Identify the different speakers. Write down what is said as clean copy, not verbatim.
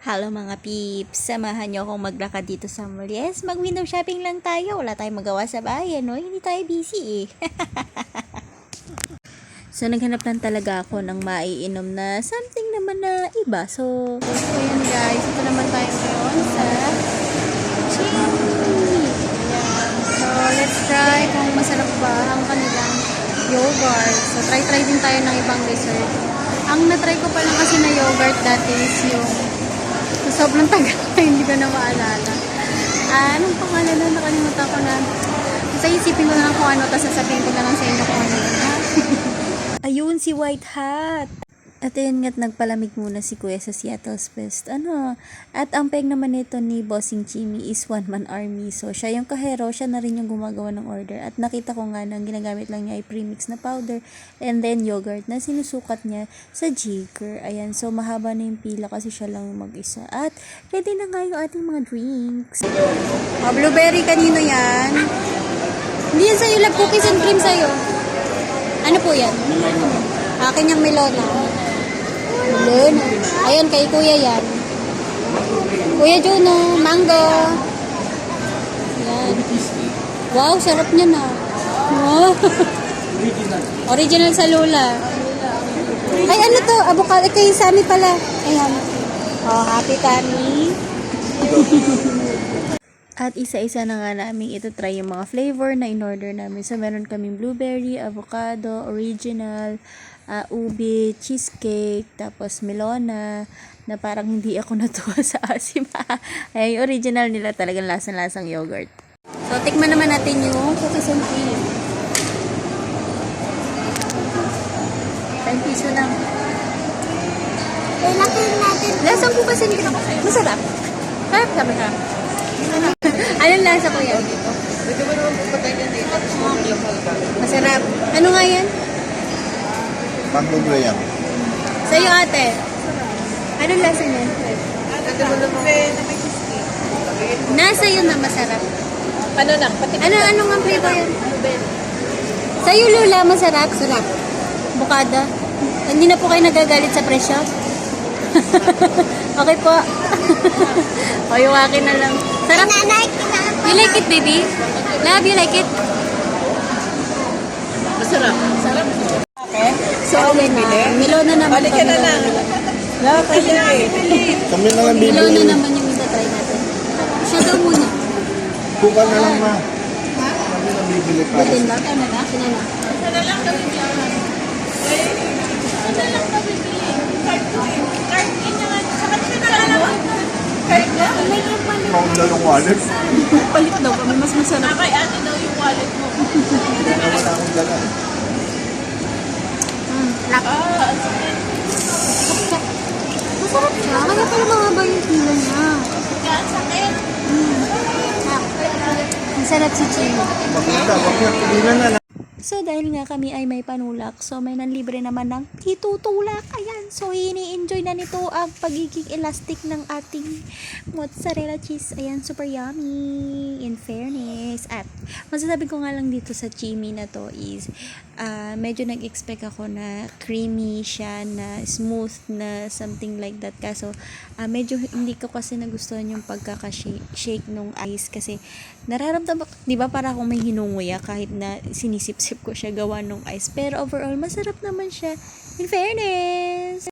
Speaker 1: Hello mga peeps, samahan niyo akong maglakad dito sa mall. Yes, mag-window shopping lang tayo. Wala tayong magawa sa bahay, no? Hindi tayo busy eh. So, naghanap lang talaga ako ng maiinom na something naman na iba. So ayan guys, ito naman tayo ngayon sa Chimney. Ayan. So, let's try kung masarap ba ang kanilang yogurt. So, try din tayo ng ibang dessert. Ang na-try ko pa lang kasi na yogurt dati is yung sobrang tagal na hindi ko na maalala. Anong pangalan na nakalimutan ko na. Basta isipin ko na lang kung ano, tapos sasabihin ko na lang sa inyo kung ano yun. Ayun, si White Hat. At ayun nga't nagpalamig muna si Kuya sa Seattle's Best. At ang peg naman nito ni Bossing Chimmy is one-man army. So, siya yung kahero, siya na rin yung gumagawa ng order. At nakita ko nga na ang ginagamit lang niya ay premix na powder and then yogurt na sinusukat niya sa jigger. Ayan, so mahaba na yung pila kasi siya lang mag-isa. At ready na nga yung ating mga drinks. Blueberry, kanino yan? Hindi yan sa'yo, love, cookies and cream sa'yo. Ano po yan? Akin yung melona. Melona. Ayan, kay Kuya yan. Kuya Juno, mango. Yan. Wow, sarap niya na. Wow. Original sa Lola. Ay, ano to? Avocado. Kay Sammy pala. Ayan. Oh, happy Kami. At isa-isa na nga namin ito try yung mga flavor na in-order namin. So, meron kaming blueberry, avocado, original, ube, cheesecake, tapos melona, na parang hindi ako natuwa sa asim. Ay, yung original nila talagang lasang-lasang yogurt. So, tikman naman natin yung cookies and cream. 10 piso lang.
Speaker 2: Laki natin.
Speaker 1: Lasang cookies and cream. Masarap. Sarap sabi ka. Anong lasa ko yan? Masarap. Ano nga yan?
Speaker 3: Mango graham.
Speaker 1: Sa'yo ate. Anong lasa niyan? Nasa yun na masarap.
Speaker 2: Ano lang?
Speaker 1: Ano nga flavor yan? Sa'yo Lula, masarap? Sarap. Bukada. Hindi na po kayo nagagalit sa presyo? Okay po. O yung akin na lang. Sarap. You like it, baby? Love, you like it?
Speaker 2: Masarap. Sarap. Okay.
Speaker 1: So, ayan na. Melona naman.
Speaker 2: Balik ka na lang.
Speaker 3: Kami na lang bibili.
Speaker 1: Melona naman yung itatry natin. Siya daw muna.
Speaker 3: Buka na lang ma. Kami na bibili para
Speaker 1: Butin
Speaker 3: sa...
Speaker 1: lang. Ano na? Sina na?
Speaker 2: Ano lang kami bilang? Ano lang kami bilang? Card in naman. Sa kanila na lang. Card na.
Speaker 3: Maunda yung wallet.
Speaker 1: Palit daw kami. Mas masarap.
Speaker 2: Kay ate daw yung wallet mo.
Speaker 3: Hindi na wala akong dala.
Speaker 1: Masarap siya. Kaya pala mahaba yung pila niya.
Speaker 2: Sakit.
Speaker 1: Ang sarap si Chino.
Speaker 3: Maganda, bakit hindi na lang.
Speaker 1: So, dahil nga kami ay may panulak, so may nanlibre naman ng hitutulak. Ayan. So, ini-enjoy na nito ang pagiging elastic ng ating mozzarella cheese. Ayan, super yummy. In fairness. At, masasabi ko nga lang dito sa Chimmy na to is, medyo nag-expect ako na creamy siya, na smooth, na something like that. Kaso, medyo hindi ko kasi nagustuhan yung pagkaka-shake nung ice. Kasi, nararamdaman, di ba para akong may hinunguya kahit na sinisip-sip ko siya gawa nung ice. Pero overall, masarap naman siya. In fairness!